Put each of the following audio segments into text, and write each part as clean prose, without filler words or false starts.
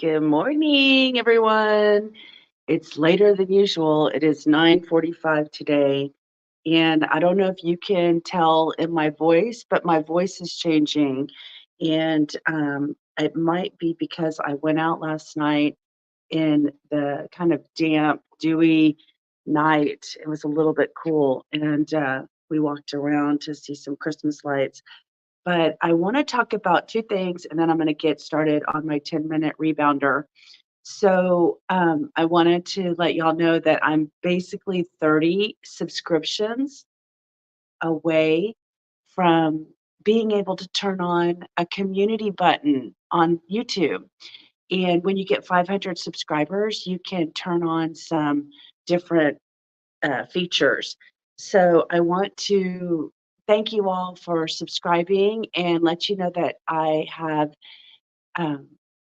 Good morning, everyone. It's later than usual. It is 9:45 today, and I don't know if you can tell in my voice, but my voice is changing, and it might be because I went out last night in the kind of damp, dewy night. It was a little bit cool, and we walked around to see some Christmas lights. But I want to talk about two things, and then I'm going to get started on my 10-minute rebounder. So I wanted to let y'all know that I'm basically 30 subscriptions away from being able to turn on a community button on YouTube. And when you get 500 subscribers, you can turn on some different features. So I want to thank you all for subscribing and let you know that um,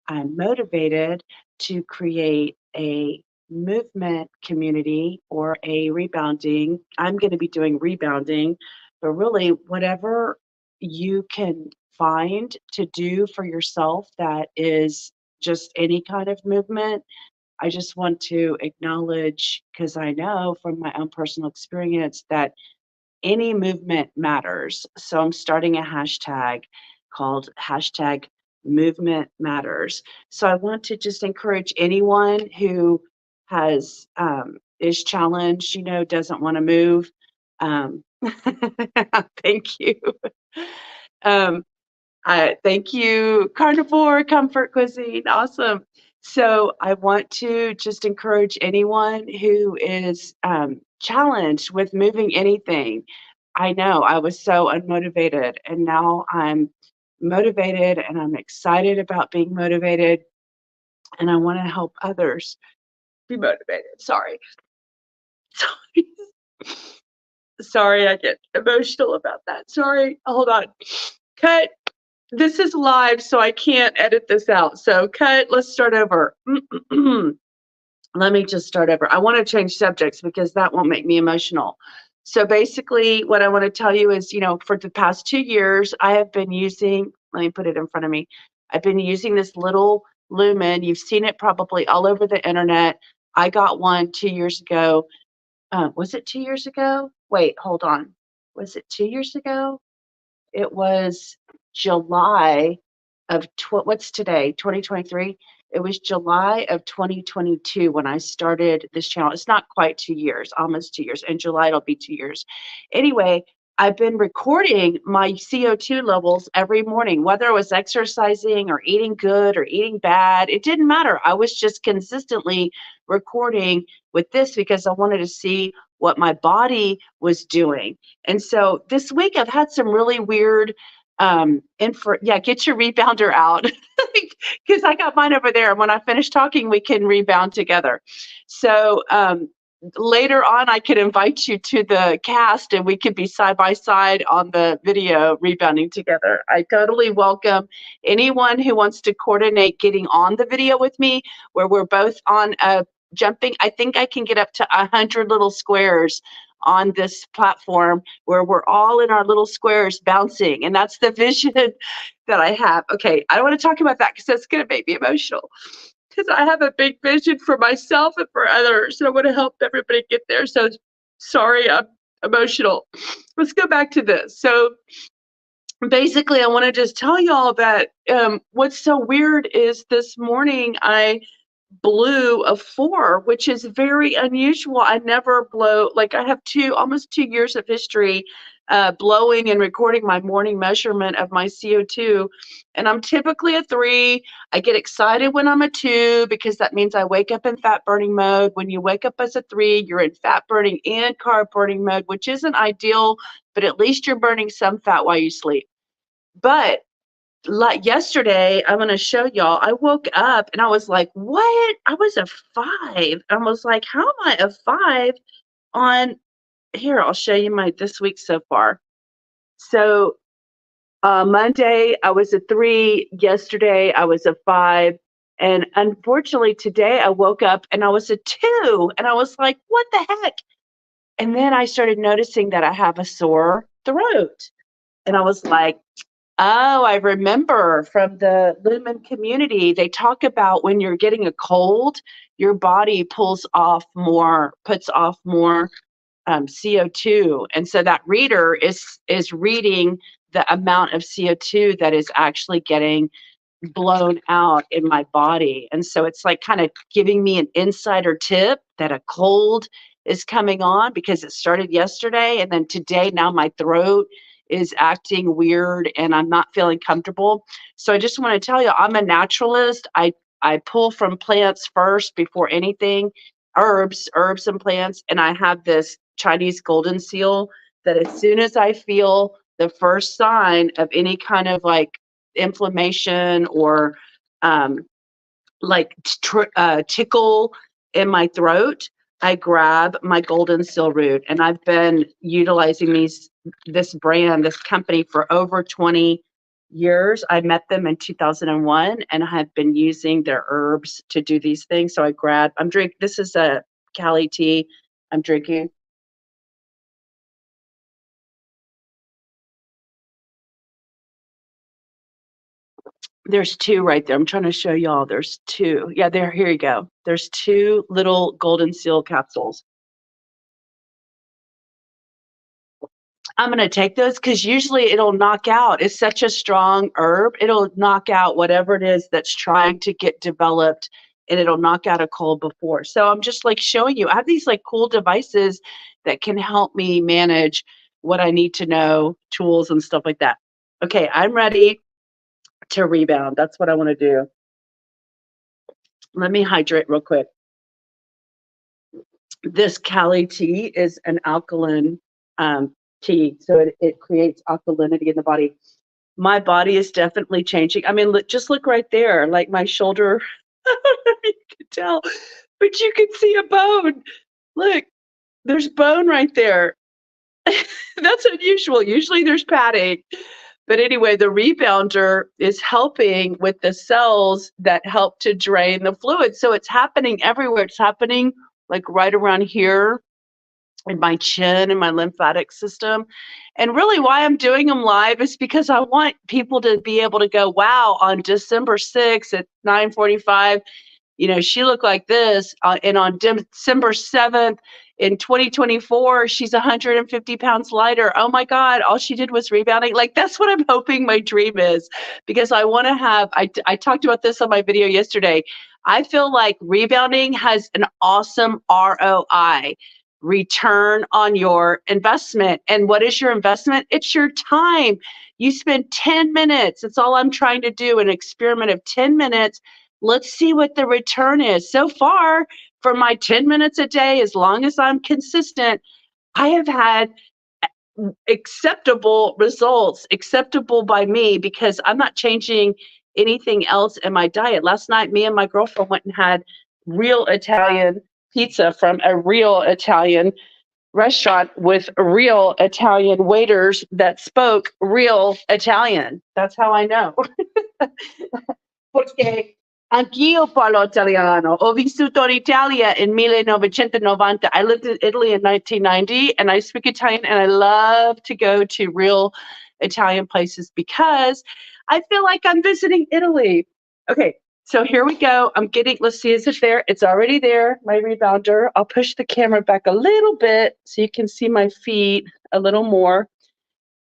I'm motivated to create a movement community or a rebounding. I'm going to be doing rebounding, but really, whatever you can find to do for yourself that is just any kind of movement. I just want to acknowledge, because I know from my own personal experience that any movement matters. So I'm starting a hashtag called hashtag movement matters. So I want to just encourage anyone who is challenged, doesn't want to move. Um, thank you. Um, thank you, Carnivore Comfort Cuisine. Awesome. So I want to just encourage anyone who is challenged with moving anything. I know I was so unmotivated, and now I'm motivated and I'm excited about being motivated, and I want to help others be motivated. Sorry. Sorry. Sorry, I get emotional about that. Sorry. Hold on. Cut. This is live, so I can't edit this out. So cut, let's start over. Let me just start over. I want to change subjects because that won't make me emotional. So basically, what I want to tell you is, for the past 2 years, I have been using, let me put it in front of me. I've been using this little lumen. You've seen it probably all over the internet. I got one 2 years ago. Was it 2 years ago? Wait, hold on. Was it 2 years ago? It was July of what's today? 2023. It was July of 2022 when I started this channel. It's not quite 2 years, almost 2 years. In July, it'll be 2 years. Anyway, I've been recording my CO2 levels every morning, whether I was exercising or eating good or eating bad. It didn't matter. I was just consistently recording with this because I wanted to see what my body was doing. And so this week I've had some really weird get your rebounder out because I got mine over there. And when I finish talking, we can rebound together. So later on, I could invite you to the cast and we could be side by side on the video rebounding together. I totally welcome anyone who wants to coordinate getting on the video with me where we're both on jumping. I think I can get up to 100 little squares on this platform where we're all in our little squares bouncing. And that's the vision that I have. Okay, I don't want to talk about that because that's going to make me emotional. Because I have a big vision for myself and for others. And I want to help everybody get there. So sorry, I'm emotional. Let's go back to this. So basically, I want to just tell y'all that what's so weird is this morning I blew a 4, which is very unusual. I never blow, like I have almost 2 years of history blowing and recording my morning measurement of my CO2. And I'm typically a 3. I get excited when I'm a 2 because that means I wake up in fat burning mode. When you wake up as a 3, you're in fat burning and carb burning mode, which isn't ideal, but at least you're burning some fat while you sleep. But like yesterday, I'm going to show y'all, I woke up and I was like, what? I was a 5. I was like, how am I a 5 on here? I'll show you my this week so far. So Monday, I was a 3. Yesterday, I was a 5. And unfortunately, today I woke up and I was a 2. And I was like, what the heck? And then I started noticing that I have a sore throat. And I was like, Oh, I remember from the Lumen community, they talk about when you're getting a cold, your body puts off more CO2, and so that reader is reading the amount of CO2 that is actually getting blown out in my body. And so it's like kind of giving me an insider tip that a cold is coming on because it started yesterday. And then today, now my throat is acting weird and I'm not feeling comfortable. So I just want to tell you, I'm a naturalist. I pull from plants first before anything, herbs and plants. And I have this Chinese golden seal that as soon as I feel the first sign of any kind of like inflammation or um, like tickle in my throat, I grab my golden seal root. And I've been utilizing this company for over 20 years. I met them in 2001 and have been using their herbs to do these things. So this is a Cali tea I'm drinking. There's 2 right there. I'm trying to show y'all. There's 2. Yeah, here you go. There's 2 little golden seal capsules. I'm gonna take those because usually it'll knock out. It's such a strong herb. It'll knock out whatever it is that's trying to get developed, and it'll knock out a cold before. So I'm just like showing you. I have these like cool devices that can help me manage what I need to know, tools and stuff like that. Okay, I'm ready to rebound. That's what I want to do. Let me hydrate real quick. This Cali tea is an alkaline tea, so it creates alkalinity in the body. My body is definitely changing. I mean, just look right there, like my shoulder. I don't know if you can tell, but you can see a bone. Look, there's bone right there. That's unusual. Usually there's padding. But anyway, the rebounder is helping with the cells that help to drain the fluid. So it's happening everywhere. It's happening like right around here in my chin and my lymphatic system. And really why I'm doing them live is because I want people to be able to go, wow, on December 6th at 9:45, she looked like this. And on December 7th in 2024, she's 150 pounds lighter. Oh my God, all she did was rebounding. Like, that's what I'm hoping my dream is, because I want to I talked about this on my video yesterday. I feel like rebounding has an awesome ROI, return on your investment. And what is your investment? It's your time. You spend 10 minutes. It's all I'm trying to do, an experiment of 10 minutes. Let's see what the return is. So far, for my 10 minutes a day, as long as I'm consistent, I have had acceptable results, acceptable by me, because I'm not changing anything else in my diet. Last night, me and my girlfriend went and had real Italian pizza from a real Italian restaurant with real Italian waiters that spoke real Italian. That's how I know. Perché anch'io parlo italiano. Ho vissuto in Italia in 1990. I lived in Italy in 1990, and I speak Italian, and I love to go to real Italian places because I feel like I'm visiting Italy. Okay, so here we go. Let's see, is it there? It's already there, my rebounder. I'll push the camera back a little bit so you can see my feet a little more.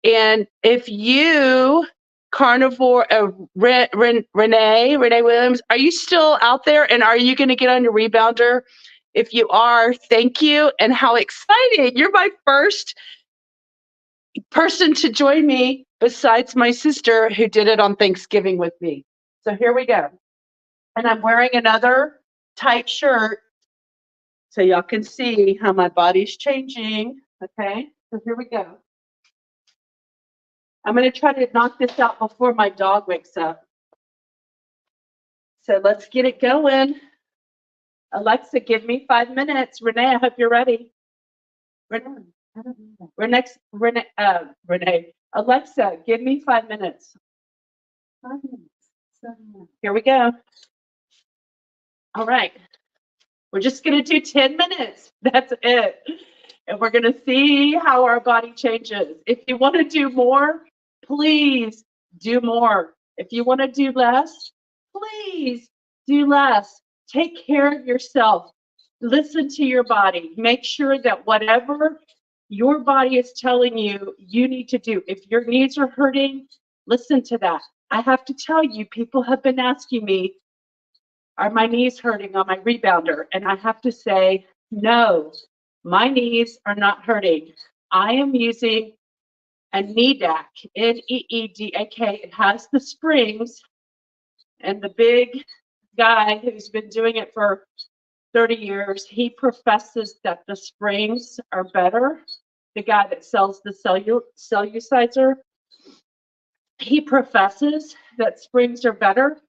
And if you, carnivore, Renee Williams, are you still out there? And are you going to get on your rebounder? If you are, thank you. And how exciting. You're my first person to join me besides my sister who did it on Thanksgiving with me. So here we go. And I'm wearing another tight shirt so y'all can see how my body's changing. Okay, so here we go. I'm going to try to knock this out before my dog wakes up. So let's get it going. Alexa, give me 5 minutes. Renee, I hope you're ready. Renee, Alexa, give me 5 minutes. 5 minutes. Here we go. All right. We're just going to do 10 minutes. That's it. And we're going to see how our body changes. If you want to do more, please do more. If you want to do less, please do less. Take care of yourself. Listen to your body. Make sure that whatever your body is telling you, you need to do. If your knees are hurting, listen to that. I have to tell you, people have been asking me, are my knees hurting on my rebounder? And I have to say, no, my knees are not hurting. I am using a Needak, Needak. It has the springs, and the big guy who's been doing it for 30 years, he professes that the springs are better. The guy that sells the cellulizer, he professes that springs are better.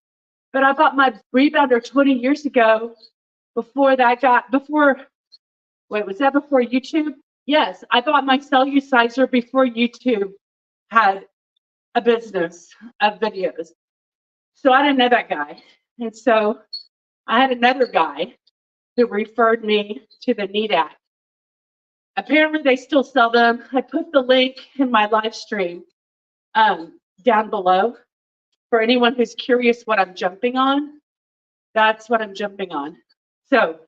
But I bought my rebounder 20 years ago before was that before YouTube? Yes, I bought my cellulizer before YouTube had a business of videos. So I didn't know that guy. And so I had another guy who referred me to the Needak. Apparently they still sell them. I put the link in my live stream down below for anyone who's curious what I'm jumping on. That's what I'm jumping on. So,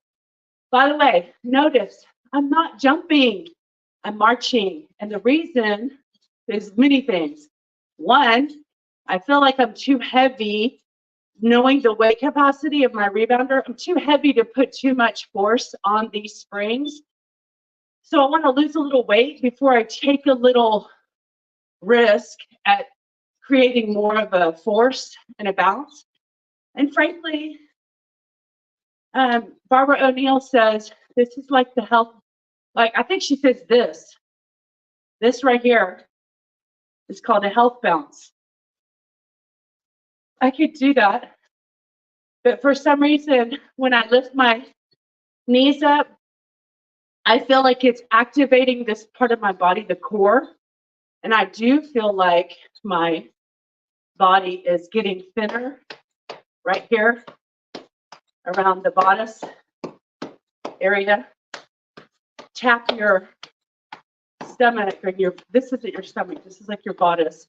by the way, notice I'm not jumping, I'm marching. And the reason is many things. One, I feel like I'm too heavy, knowing the weight capacity of my rebounder. I'm too heavy to put too much force on these springs. So I want to lose a little weight before I take a little risk at creating more of a force and a bounce. And frankly, Barbara O'Neill says this is like the health, like I think she says this right here is called a health bounce. I could do that, but for some reason, when I lift my knees up, I feel like it's activating this part of my body, the core, and I do feel like my body is getting thinner right here around the bodice area. Tap your stomach, or this isn't your stomach, this is like your bodice,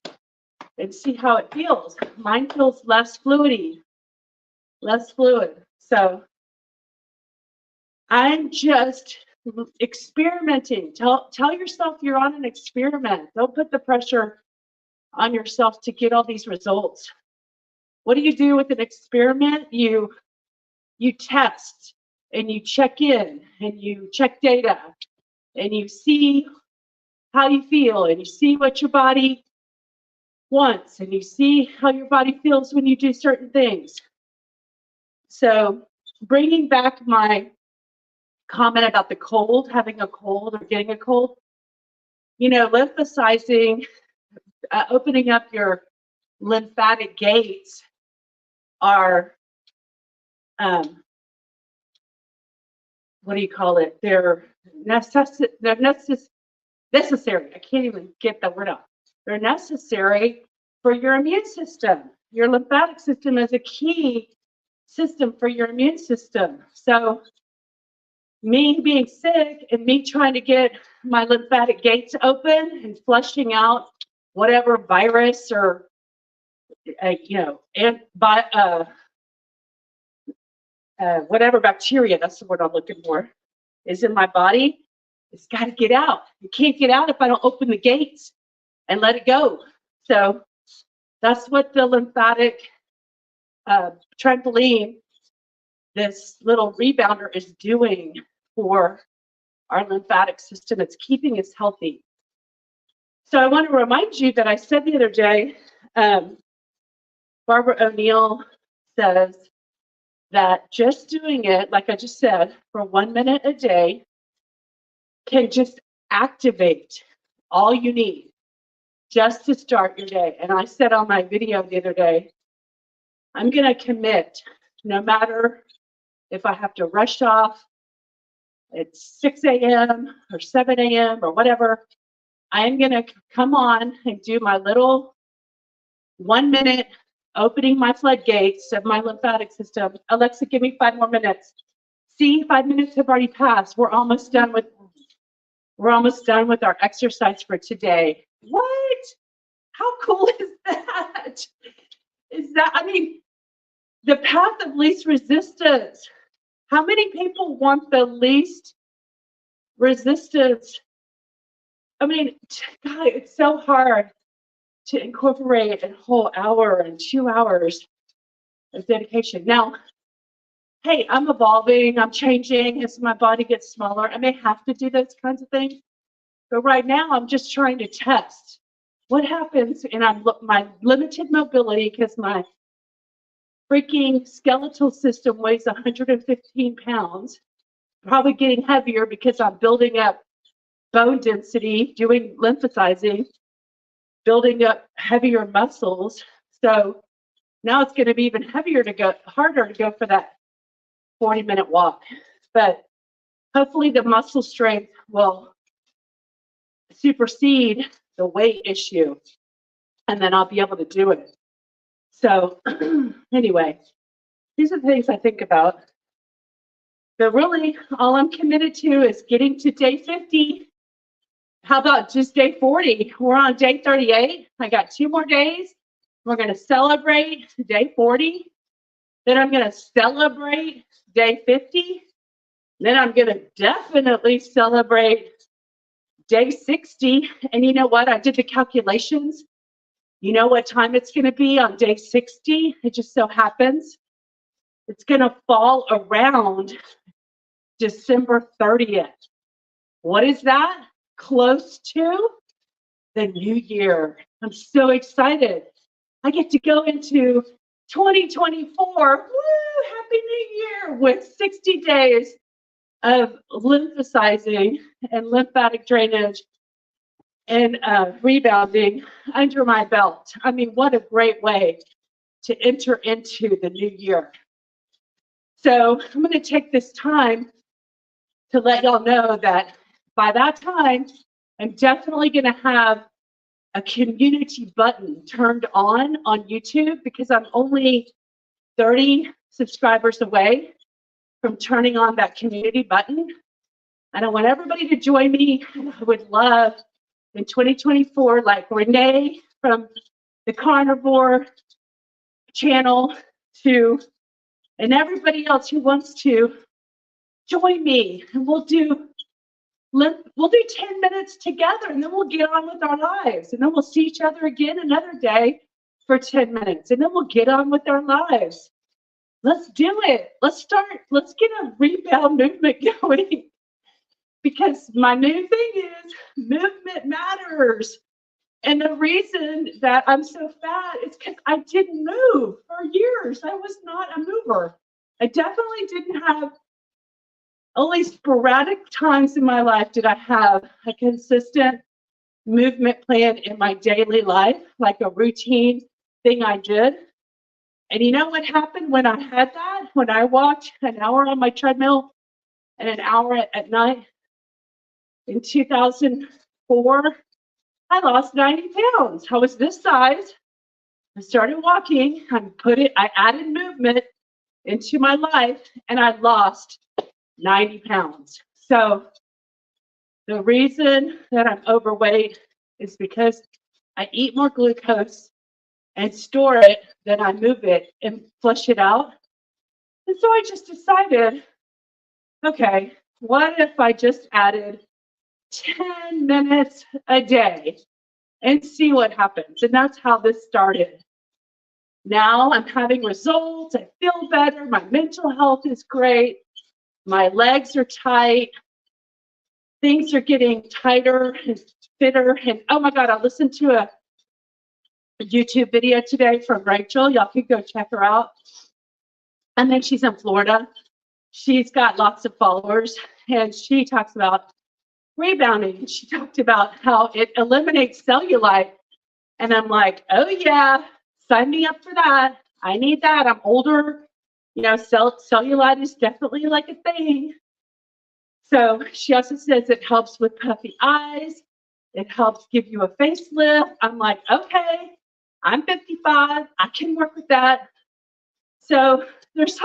and see how it feels. Mine feels less fluid. So I'm just experimenting. Tell yourself you're on an experiment. Don't put the pressure on yourself to get all these results. What do you do with an experiment? You test and you check in and you check data and you see how you feel and you see what your body wants and you see how your body feels when you do certain things. So bringing back my comment about the cold, having a cold or getting a cold, lymphosizing, opening up your lymphatic gates are, what do you call it? They're necessary. I can't even get the word out. They're necessary for your immune system. Your lymphatic system is a key system for your immune system. So me being sick and me trying to get my lymphatic gates open and flushing out whatever virus or whatever bacteria, that's the word I'm looking for, is in my body, it's got to get out. It can't get out if I don't open the gates and let it go. So that's what the lymphatic trampoline, this little rebounder, is doing for our lymphatic system. It's keeping us healthy. So I want to remind you that I said the other day, Barbara O'Neill says that just doing it, like I just said, for 1 minute a day can just activate all you need just to start your day. And I said on my video the other day, I'm going to commit, no matter if I have to rush off at 6 a.m. or 7 a.m. or whatever, I'm going to come on and do my little 1 minute opening my floodgates of my lymphatic system. Alexa, give me 5 more minutes. See, 5 minutes have already passed. We're almost done with our exercise for today. What? How cool is that? Is that, I mean, the path of least resistance. How many people want the least resistance? I mean, God, it's so hard to incorporate a whole hour and 2 hours of dedication. Now, hey, I'm evolving, I'm changing as my body gets smaller. I may have to do those kinds of things. But right now, I'm just trying to test what happens, and my limited mobility because my freaking skeletal system weighs 115 pounds, probably getting heavier because I'm building up bone density, doing lymphatizing, building up heavier muscles. So now it's going to be even harder to go for that 40-minute walk. But hopefully the muscle strength will supersede the weight issue, and then I'll be able to do it. So anyway, these are the things I think about. But really, all I'm committed to is getting to day 50. How about just day 40? We're on day 38. I got 2 more days. We're going to celebrate day 40. Then I'm going to celebrate day 50. Then I'm going to definitely celebrate day 60. And you know what? I did the calculations. You know what time it's going to be on day 60? It just so happens it's going to fall around December 30th. What is that? Close to the new year. I'm so excited. I get to go into 2024. Woo! Happy New Year with 60 days of lymphatic and lymphatic drainage and rebounding under my belt. I mean, what a great way to enter into the new year. So I'm going to take this time to let y'all know that by that time, I'm definitely going to have a community button turned on YouTube because I'm only 30 subscribers away from turning on that community button. And I want everybody to join me. I would love in 2024, like Renee from the Carnivore channel and everybody else who wants to join me, and we'll do 10 minutes together, and then we'll get on with our lives, and then we'll see each other again another day for 10 minutes, and then we'll get on with our lives. Let's do it. Let's get a rebound movement going, because my new thing is movement matters. And the reason that I'm so fat is because I didn't move for years. I was not a mover. I definitely didn't have, only sporadic times in my life did I have a consistent movement plan in my daily life, like a routine thing I did. And you know what happened when I had that? When I walked an hour on my treadmill and an hour at night in 2004, I lost 90 pounds. I was this size. I started walking. I added movement into my life, and I lost 90 pounds. So the reason that I'm overweight is because I eat more glucose and store it than I move it and flush it out. And so I just decided, okay, what if I just added 10 minutes a day and see what happens? And that's how this started. Now I'm having results. I feel better. My mental health is great. My legs are tight. Things are getting tighter and fitter. And oh my God, I listened to a YouTube video today from Rachel. Y'all can go check her out. And then she's in Florida. She's got lots of followers, and she talks about rebounding. She talked about how it eliminates cellulite. And I'm like, oh yeah, sign me up for that. I need that. I'm older. You know, cellulite is definitely like a thing. So she also says it helps with puffy eyes. It helps give you a facelift. I'm like, okay, I'm 55. I can work with that. So there's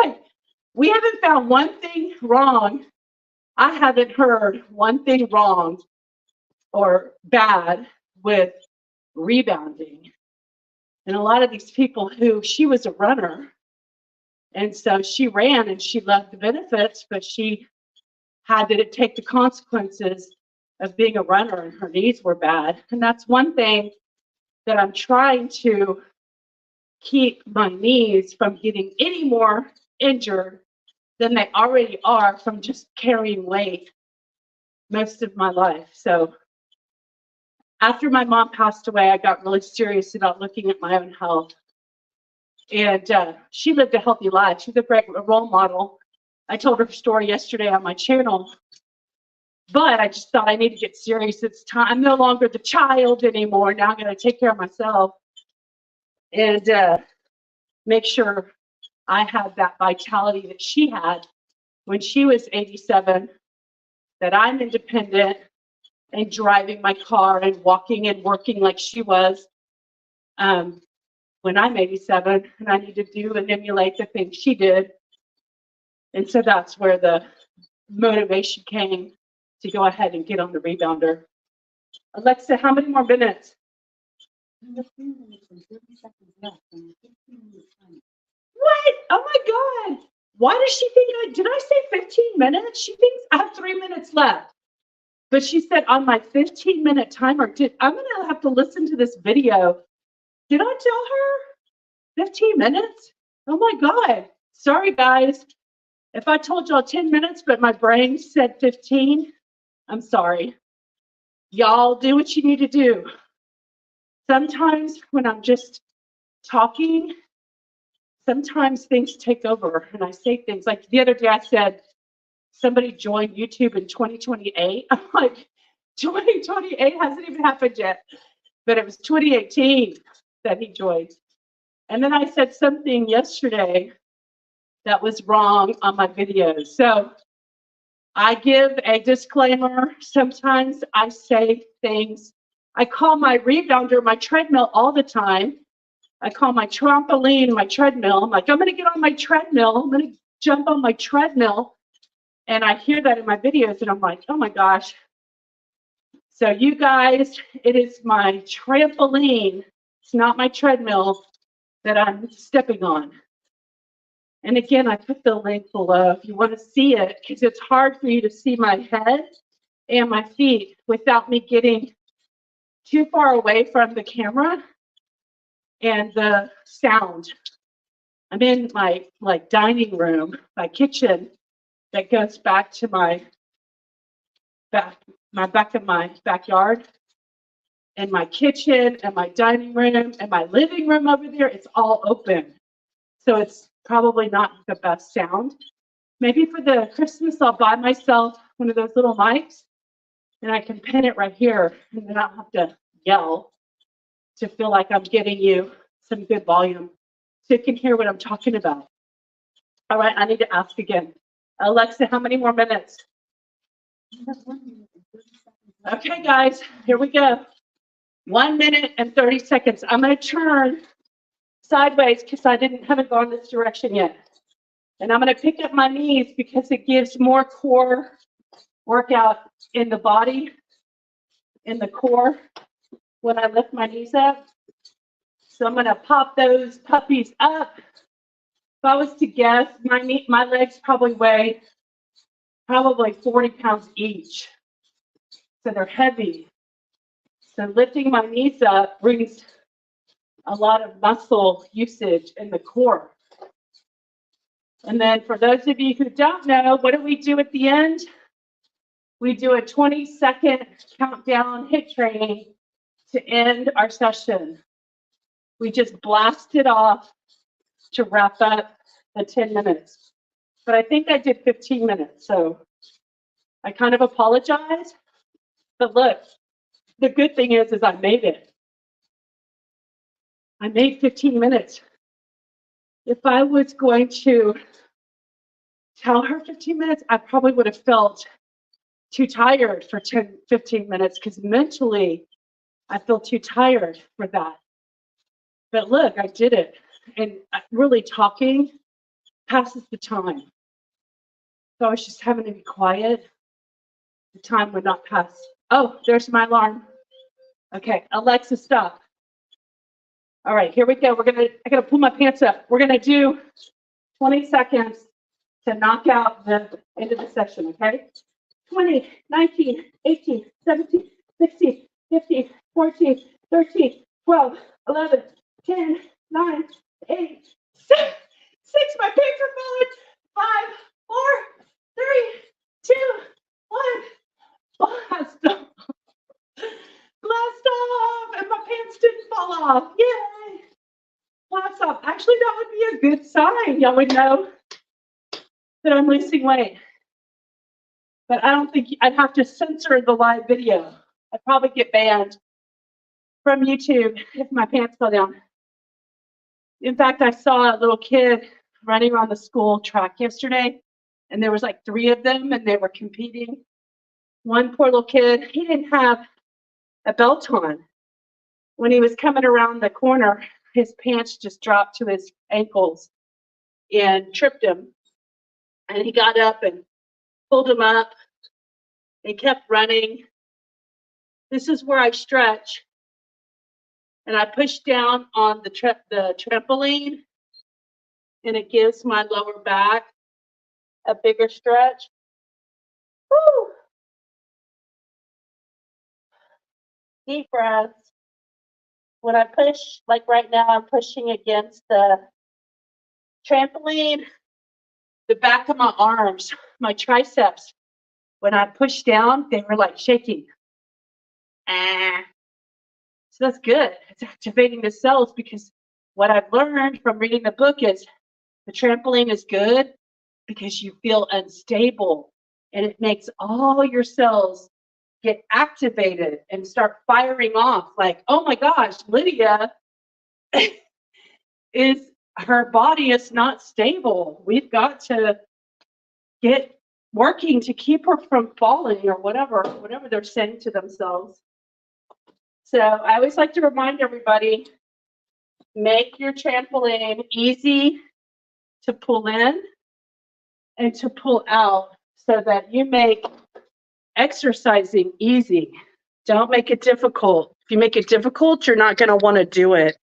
we haven't found one thing wrong. I haven't heard one thing wrong or bad with rebounding. And a lot of these people who, she was a runner, and so she ran and she loved the benefits, but she had to take the consequences of being a runner, and her knees were bad. And that's one thing that I'm trying to keep my knees from getting any more injured than they already are from just carrying weight most of my life. So after my mom passed away, I got really serious about looking at my own health. And she lived a healthy life. She's a great role model. I told her story yesterday on my channel, but I just thought I need to get serious. It's time. I'm no longer the child anymore. Now I'm going to take care of myself and make sure I have that vitality that she had when she was 87, that I'm independent and driving my car and walking and working like she was when I'm 87, and I need to do and emulate the things she did. And so that's where the motivation came to go ahead and get on the rebounder. Alexa, how many more minutes? 3 minutes and 30 seconds left. What? Oh my God. Why does she think did I say 15 minutes? She thinks I have 3 minutes left. But she said on my 15-minute timer, I'm going to have to listen to this video. Did I tell her 15 minutes? Oh my God. Sorry, guys. If I told y'all 10 minutes, but my brain said 15, I'm sorry. Y'all do what you need to do. Sometimes when I'm just talking, sometimes things take over and I say things like the other day I said, somebody joined YouTube in 2028. I'm like, 2028 hasn't even happened yet, but it was 2018 that he joined. And then I said something yesterday that was wrong on my videos. So I give a disclaimer. Sometimes I say things. I call my rebounder my treadmill all the time. I call my trampoline my treadmill. I'm like, I'm going to get on my treadmill. I'm going to jump on my treadmill. And I hear that in my videos, and I'm like, oh my gosh. So you guys, it is my trampoline. It's not my treadmill that I'm stepping on. And again, I put the link below if you want to see it, because it's hard for you to see my head and my feet without me getting too far away from the camera and the sound. I'm in my dining room, my kitchen that goes back to my back of my backyard, and my kitchen and my dining room and my living room over there. It's all open, so it's probably not the best sound. Maybe for the Christmas, I'll buy myself one of those little mics, and I can pin it right here, and then I don't have to yell to feel like I'm getting you some good volume so you can hear what I'm talking about. All right, I need to ask again. Alexa, how many more minutes? Okay, guys, here we go. 1 minute and 30 seconds. I'm going to turn sideways because I haven't gone this direction yet. And I'm going to pick up my knees because it gives more core workout in the body, in the core, when I lift my knees up. So I'm going to pop those puppies up. If I was to guess, my legs probably weigh 40 pounds each. So they're heavy. So lifting my knees up brings a lot of muscle usage in the core. And then for those of you who don't know, what do we do at the end? We do a 20-second countdown HIIT training to end our session. We just blast it off to wrap up the 10 minutes. But I think I did 15 minutes, so I kind of apologize. But look, the good thing is I made it. I made 15 minutes. If I was going to tell her 15 minutes, I probably would have felt too tired for 10, 15 minutes because mentally I feel too tired for that. But look, I did it. And really talking passes the time. So I was just having to be quiet. The time would not pass. Oh, there's my alarm. Okay, Alexa, stop. All right, here we go. I gotta pull my pants up. We're gonna do 20 seconds to knock out the end of the session, okay? 20, 19, 18, 17, 16, 15, 14, 13, 12, 11, 10, 9, 8, 6. My pants are falling. 5, 4, 3, 2, 1. Blast off. Blast off. And my pants didn't fall off. Yay. Blast off. Actually, that would be a good sign. Y'all would know that I'm losing weight. But I don't think I'd have to censor the live video. I'd probably get banned from YouTube if my pants fell down. In fact, I saw a little kid running around the school track yesterday, and there was like 3 of them, and they were competing. One poor little kid, he didn't have a belt on. When he was coming around the corner, his pants just dropped to his ankles and tripped him. And he got up and pulled him up. He kept running. This is where I stretch. And I push down on the trampoline, and it gives my lower back a bigger stretch. Woo! Deep breaths. When I push, like right now, I'm pushing against the trampoline, the back of my arms, my triceps, when I pushed down, they were like shaking. So that's good. It's activating the cells, because what I've learned from reading the book is the trampoline is good because you feel unstable, and it makes all your cells get activated and start firing off like, oh my gosh, Lydia her body is not stable. We've got to get working to keep her from falling, or whatever they're saying to themselves. So I always like to remind everybody, make your trampoline easy to pull in and to pull out, so that you make exercising easy. Don't make it difficult. If you make it difficult, you're not going to want to do it.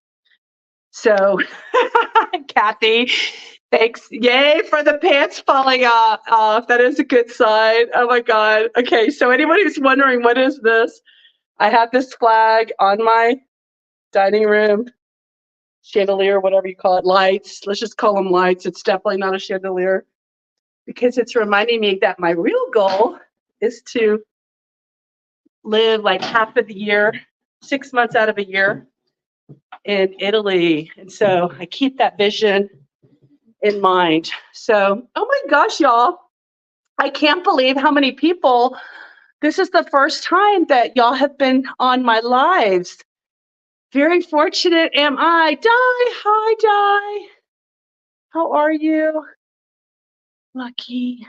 So, Kathy, thanks. Yay for the pants falling off. That is a good sign. Oh my God. Okay, so anyone who's wondering, what is this? I have this flag on my dining room chandelier, whatever you call it, lights. Let's just call them lights. It's definitely not a chandelier, because it's reminding me that my real goal is to live like half of the year, 6 months out of a year in Italy. And so I keep that vision in mind. So, oh my gosh, y'all, I can't believe how many people, this is the first time that y'all have been on my lives. Very fortunate am I. Di, hi, Di. How are you? Lucky.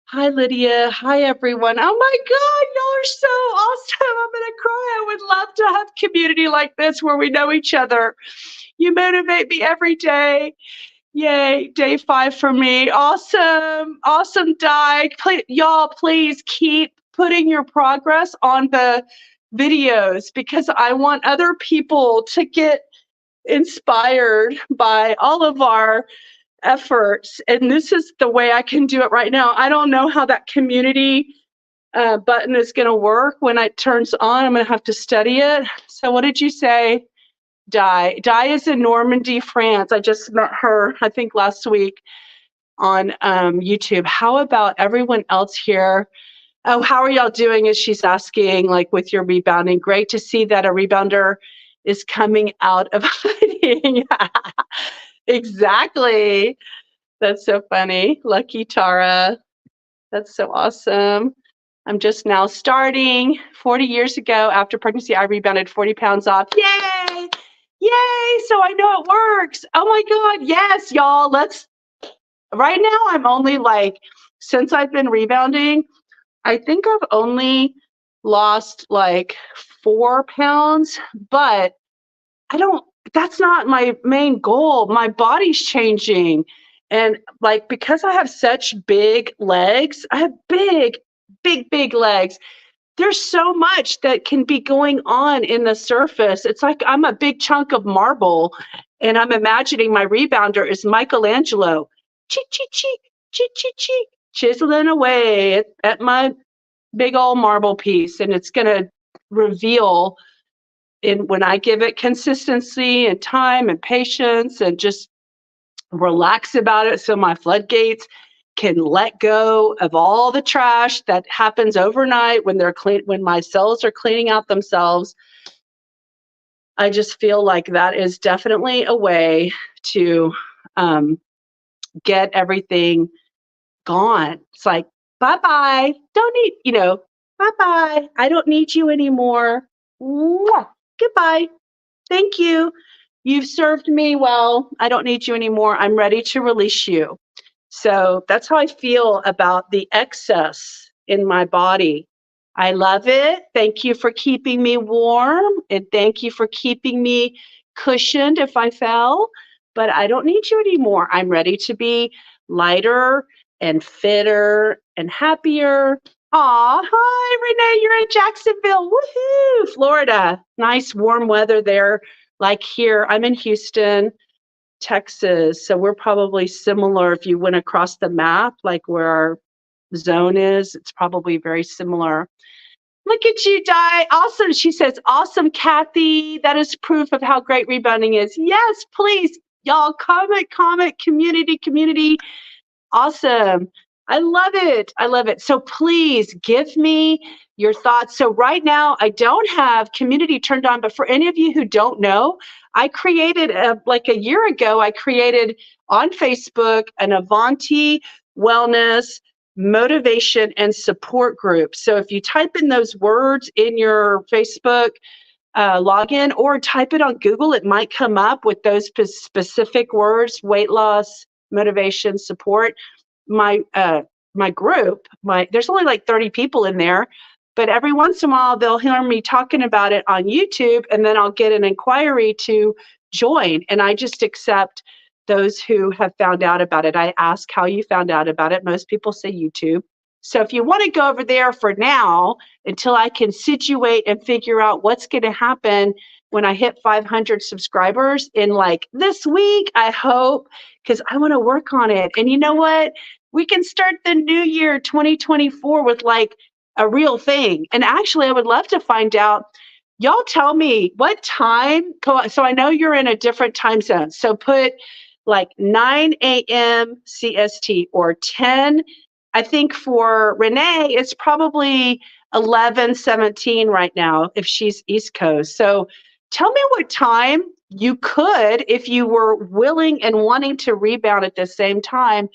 Hi, Lydia. Hi, everyone. Oh my God, y'all are so awesome. I'm going to cry. I would love to have community like this where we know each other. You motivate me every day. Yay, day 5 for me. Awesome. Awesome, Di. Y'all, please keep putting your progress on the videos, because I want other people to get inspired by all of our efforts. And this is the way I can do it right now. I don't know how that community button is going to work when it turns on. I'm going to have to study it. So what did you say, Di? Di is in Normandy, France. I just met her, I think, last week on YouTube. How about everyone else here? Oh, how are y'all doing? As she's asking, like, with your rebounding. Great to see that a rebounder is coming out of hiding. Exactly. That's so funny. Lucky Tara. That's so awesome. I'm just now starting. 40 years ago, after pregnancy, I rebounded 40 pounds off. Yay! Yay! So I know it works. Oh my God. Yes, y'all. Right now, I'm only like, since I've been rebounding, I think I've only lost like 4 pounds, but that's not my main goal. My body's changing. And like, because I have such big legs, I have big legs. there's so much that can be going on in the surface. It's like I'm a big chunk of marble, and I'm imagining my rebounder is Michelangelo, cheek, cheek, cheek, cheek, cheek, cheek, chiseling away at my big old marble piece, and it's going to reveal in when I give it consistency and time and patience and just relax about it so my floodgates can let go of all the trash that happens overnight when they're clean, when my cells are cleaning out themselves. I just feel like that is definitely a way to um, get everything gone. It's like, bye bye, don't need, bye bye, I don't need you anymore. Mwah. Goodbye. Thank you. You've served me well. I don't need you anymore. I'm ready to release you. So that's how I feel about the excess in my body. I love it. Thank you for keeping me warm, and thank you for keeping me cushioned if I fell. But I don't need you anymore. I'm ready to be lighter and fitter and happier. Aw, hi, Renee. You're in Jacksonville. Woohoo, Florida. Nice warm weather there. Like here, I'm in Houston, Texas. So we're probably similar if you went across the map, like where our zone is. It's probably very similar. Look at you, Di. Awesome. She says, awesome, Kathy. That is proof of how great rebounding is. Yes, please. Y'all comment, community, community. Awesome. I love it. I love it. So please give me your thoughts. So right now, I don't have community turned on, but for any of you who don't know, I created like a year ago, I created on Facebook an Avanti Wellness motivation and support group. So if you type in those words in your Facebook login or type it on Google, it might come up with those specific words: weight loss, motivation, support. My group, there's only like 30 people in there, but every once in a while they'll hear me talking about it on YouTube, and then I'll get an inquiry to join, and I just accept those who have found out about it. I ask how you found out about it. Most people say YouTube. So if you want to go over there for now until I can situate and figure out what's going to happen when I hit 500 subscribers in like this week, I hope, because I want to work on it. And you know what? We can start the new year 2024 with like a real thing. And actually, I would love to find out. Y'all tell me what time. So I know you're in a different time zone. So put like 9 a.m. CST or 10. I think for Renee, it's probably 11:17 right now if she's East Coast. So tell me what time you could, if you were willing and wanting to rebound at the same time,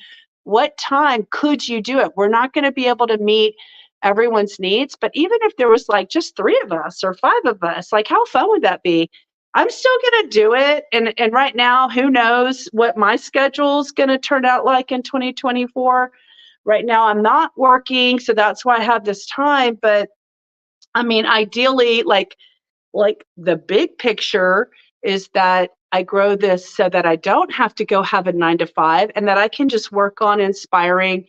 what time could you do it? We're not going to be able to meet everyone's needs, but even if there was like just 3 of us or 5 of us, like how fun would that be? I'm still going to do it. And right now, who knows what my schedule's going to turn out like in 2024. Right now, I'm not working, so that's why I have this time. But I mean, ideally, like the big picture is that I grow this so that I don't have to go have a 9 to 5, and that I can just work on inspiring.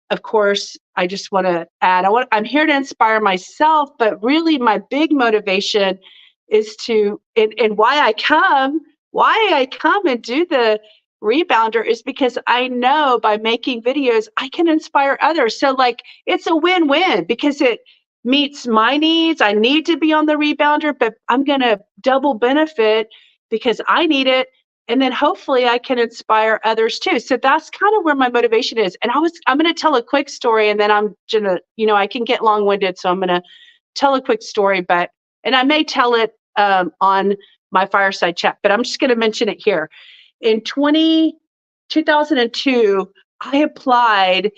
Of course, I just want to add, I'm here to inspire myself, but really my big motivation is to, and why I come and do the rebounder is because I know by making videos, I can inspire others. So like, it's a win-win because it meets my needs. I need to be on the rebounder, but I'm going to double benefit because I need it. And then hopefully I can inspire others too. So that's kind of where my motivation is. And I'm going to tell a quick story, and then I'm going to, I can get long-winded. So I'm going to tell a quick story, and I may tell it on my fireside chat, but I'm just going to mention it here. In 2002, I applied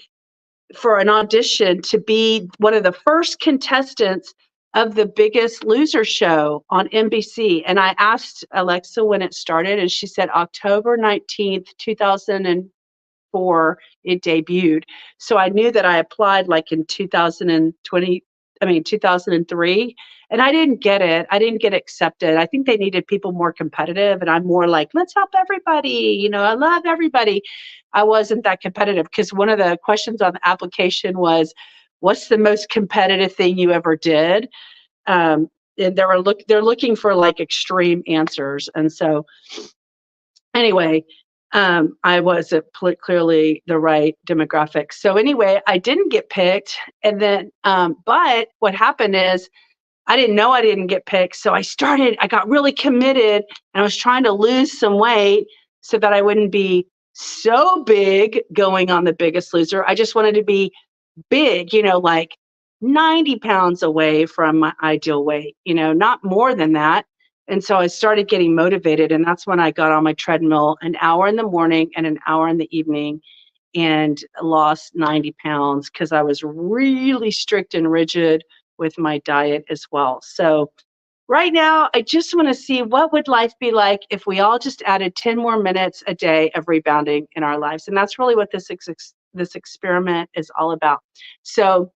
for an audition to be one of the first contestants of the Biggest Loser show on NBC. And I asked Alexa when it started, and she said October 19th, 2004, it debuted. So I knew that I applied like in 2003, and I didn't get it. I didn't get accepted. I think they needed people more competitive, and I'm more like, let's help everybody. I love everybody. I wasn't that competitive because one of the questions on the application was, what's the most competitive thing you ever did? And they're looking for like extreme answers. And so anyway, I wasn't clearly the right demographic. So anyway, I didn't get picked. And then, but what happened is I didn't know I didn't get picked. So I got really committed and I was trying to lose some weight so that I wouldn't be so big going on The Biggest Loser. I just wanted to be big, like 90 pounds away from my ideal weight, not more than that. And so I started getting motivated. And that's when I got on my treadmill an hour in the morning and an hour in the evening and lost 90 pounds because I was really strict and rigid with my diet as well. So right now, I just want to see what would life be like if we all just added 10 more minutes a day of rebounding in our lives. And that's really what this experiment is all about. So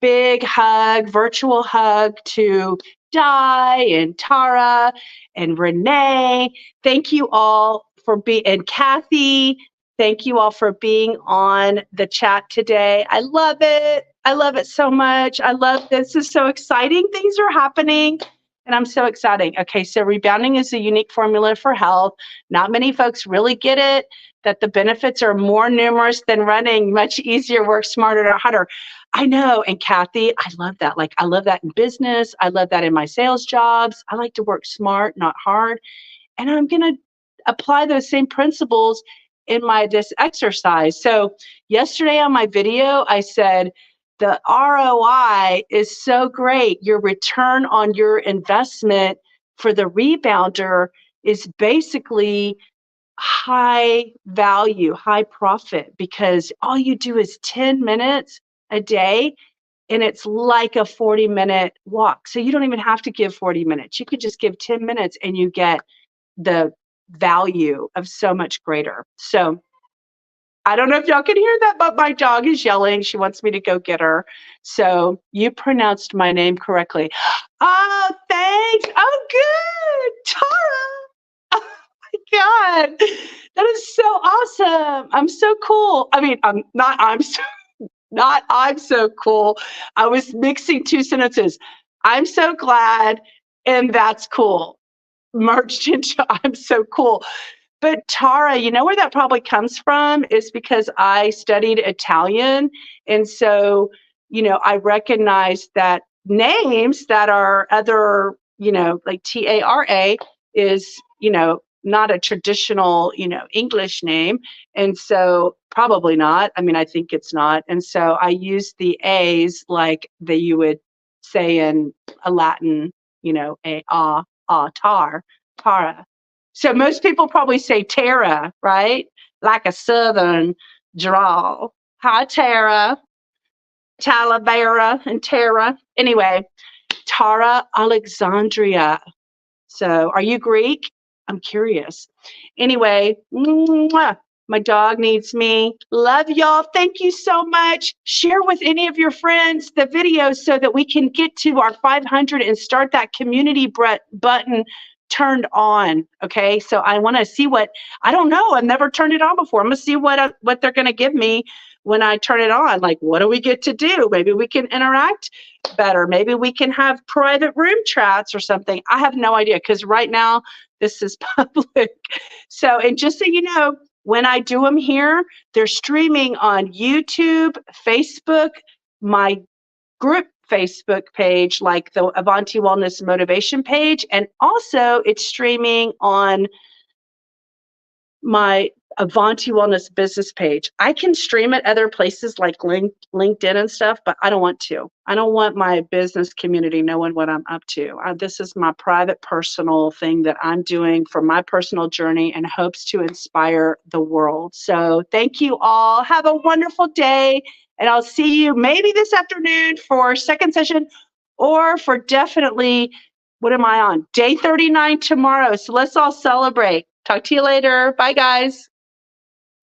big hug, virtual hug to Di and Tara and Renee. Thank you all and Kathy. Thank you all for being on the chat today. I love it. I love it so much. This is so exciting. Things are happening and I'm so excited. Okay, so rebounding is a unique formula for health. Not many folks really get it, that the benefits are more numerous than running, much easier, work smarter, or harder. I know. And Kathy, I love that. Like, I love that in business. I love that in my sales jobs. I like to work smart, not hard. And I'm going to apply those same principles in this exercise. So yesterday on my video, I said, the ROI is so great. Your return on your investment for the rebounder is basically high value, high profit, because all you do is 10 minutes a day and it's like a 40-minute walk. So you don't even have to give 40 minutes. You could just give 10 minutes and you get the value of so much greater. So I don't know if y'all can hear that, but my dog is yelling. She wants me to go get her. So you pronounced my name correctly. Oh, thanks. Oh, good. Tara. Oh, my God. That is so awesome. I'm so cool. I mean, I'm so cool. I was mixing two sentences. I'm so glad, and that's cool. Merged into I'm so cool. But Tara, you know where that probably comes from is because I studied Italian. And so, I recognize that names that are other, like Tara is, not a traditional, English name. And so probably not. I mean, I think it's not. And so I use the A's like you would say in a Latin, Tara. So most people probably say Tara, right? Like a Southern drawl. Hi, Tara, Talavera, and Tara. Anyway, Tara Alexandria. So are you Greek? I'm curious. Anyway, mwah, my dog needs me. Love y'all. Thank you so much. Share with any of your friends the video so that we can get to our 500 and start that community button turned on. Okay, so I want to see I don't know. I've never turned it on before. I'm gonna see what they're gonna give me when I turn it on. Like, what do we get to do? Maybe we can interact better. Maybe we can have private room chats or something. I have no idea because right now this is public. So, and just so you know, when I do them here, they're streaming on YouTube, Facebook, my group Facebook page, like the Avanti Wellness Motivation page. And also it's streaming on my Avanti Wellness business page. I can stream it other places like LinkedIn and stuff, but I don't want to. I don't want my business community knowing what I'm up to. This is my private, personal thing that I'm doing for my personal journey and hopes to inspire the world. So thank you all. Have a wonderful day. And I'll see you maybe this afternoon for second session or for definitely, what am I on? Day 39 tomorrow. So let's all celebrate. Talk to you later. Bye, guys.